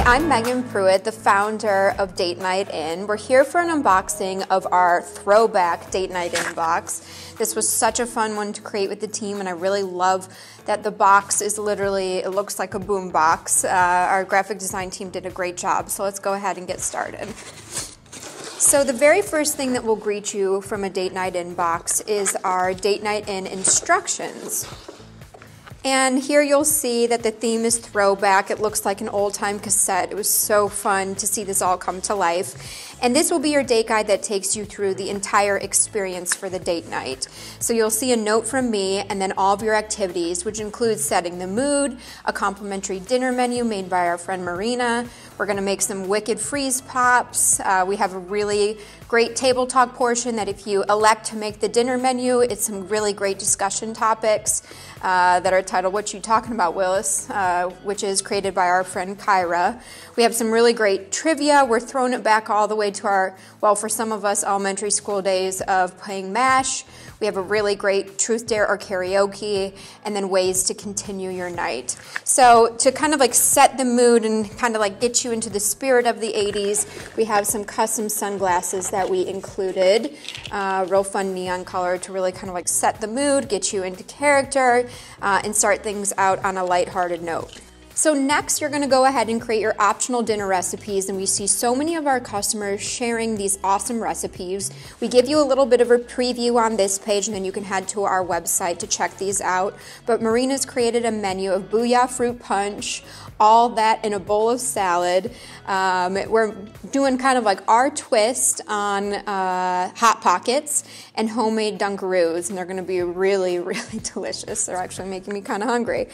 I'm Megan Pruitt, the founder of Date Night In. We're here for an unboxing of our Throwback Date Night In box. This was such a fun one to create with the team, and I really love that the box is literally, it looks like a boom box. Our graphic design team did a great job, so let's go ahead and get started. So the very first thing that will greet you from a Date Night In box is our Date Night In instructions. And here you'll see that the theme is throwback. It looks like an old-time cassette. It was so fun to see this all come to life. And this will be your date guide that takes you through the entire experience for the date night. So you'll see a note from me and then all of your activities, which includes setting the mood, a complimentary dinner menu made by our friend Marina. We're gonna make some wicked freeze pops. We have a really great table talk portion that if you elect to make the dinner menu, it's some really great discussion topics that are titled What You Talking About, Willis, which is created by our friend Kyra. We have some really great trivia. We're throwing it back all the way to our, well, for some of us, elementary school days of playing MASH. We have a really great truth dare or karaoke, and then ways to continue your night. So to kind of like set the mood and kind of like get you into the spirit of the 80s, we have some custom sunglasses that we included, real fun neon color to really kind of like set the mood, get you into character, and start things out on a lighthearted note. So next, you're gonna go ahead and create your optional dinner recipes, and we see so many of our customers sharing these awesome recipes. We give you a little bit of a preview on this page, and then you can head to our website to check these out. But Marina's created a menu of Booyah fruit punch, all that in a bowl of salad. We're doing kind of like our twist on Hot Pockets and homemade Dunkaroos, and they're gonna be really, really delicious. They're actually making me kind of hungry.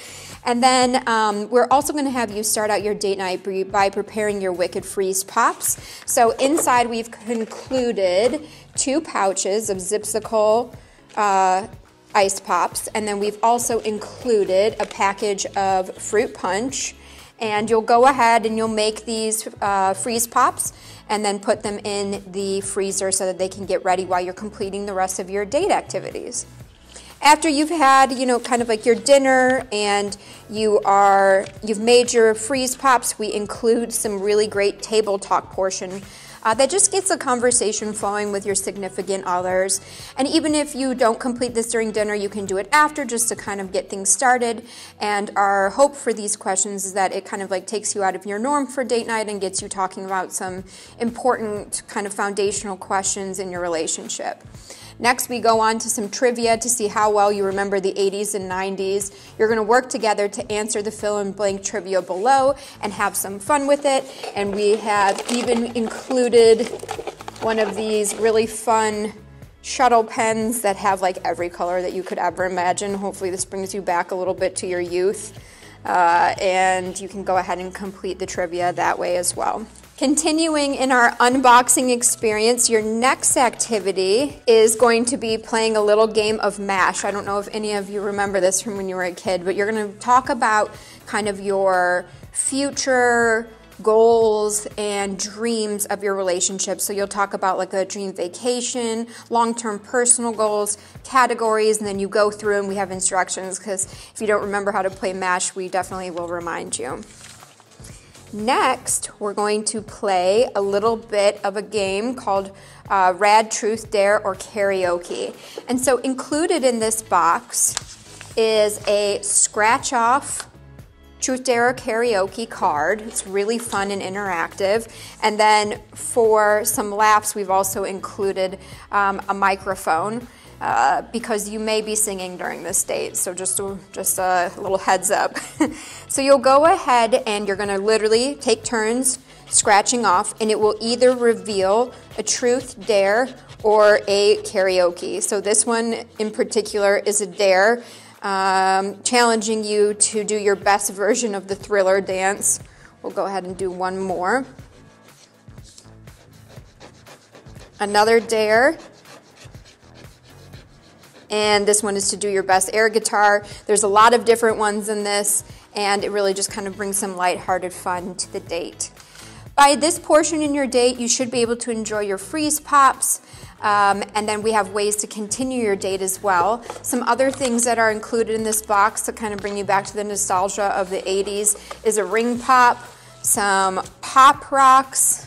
And then we're also gonna have you start out your date night by preparing your wicked freeze pops. So inside we've included 2 pouches of Zipsicle ice pops, and then we've also included a package of fruit punch. And you'll go ahead and you'll make these freeze pops and then put them in the freezer so that they can get ready while you're completing the rest of your date activities. After you've had, you know, kind of like your dinner and you've made your freeze pops, we include some really great table talk portion that just gets a conversation flowing with your significant others. And even if you don't complete this during dinner, you can do it after just to kind of get things started. And our hope for these questions is that it kind of like takes you out of your norm for date night and gets you talking about some important kind of foundational questions in your relationship. Next, we go on to some trivia to see how well you remember the 80s and 90s. You're going to work together to answer the fill-in-blank trivia below and have some fun with it. And we have even included one of these really fun shuttle pens that have like every color that you could ever imagine. Hopefully this brings you back a little bit to your youth. And you can go ahead and complete the trivia that way as well. Continuing in our unboxing experience, your next activity is going to be playing a little game of MASH. I don't know if any of you remember this from when you were a kid, but you're going to talk about kind of your future goals and dreams of your relationship. So you'll talk about like a dream vacation, long-term personal goals, categories, and then you go through and we have instructions because if you don't remember how to play MASH, we definitely will remind you. Next, we're going to play a little bit of a game called Rad Truth Dare or Karaoke. And so included in this box is a scratch-off Truth Dare or Karaoke card. It's really fun and interactive. And then for some laughs, we've also included a microphone. Because you may be singing during this date, so just a little heads up. So you'll go ahead and you're going to literally take turns scratching off, and it will either reveal a truth dare or a karaoke. So this one in particular is a dare, challenging you to do your best version of the Thriller dance. We'll go ahead and do one more. Another dare. And this one is to do your best air guitar. There's a lot of different ones in this, and it really just kind of brings some lighthearted fun to the date. By this portion in your date, you should be able to enjoy your freeze pops, and then we have ways to continue your date as well. Some other things that are included in this box to kind of bring you back to the nostalgia of the 80s is a ring pop, some pop rocks,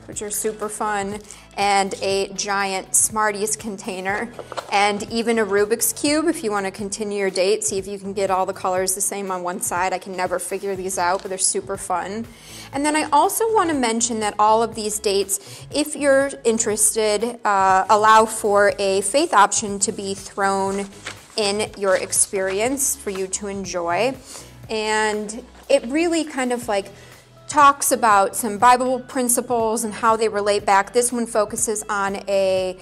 which are super fun, and a giant Smarties container, and even a Rubik's Cube if you want to continue your date. See if you can get all the colors the same on one side. I can never figure these out, but they're super fun. And then I also want to mention that all of these dates, if you're interested, allow for a faith option to be thrown in your experience for you to enjoy. And it really kind of like talks about some Bible principles and how they relate back. This one focuses on a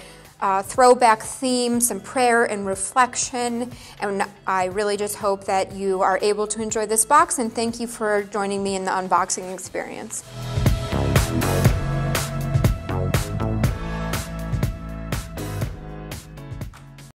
throwback theme, some prayer and reflection, and I really just hope that you are able to enjoy this box, and thank you for joining me in the unboxing experience.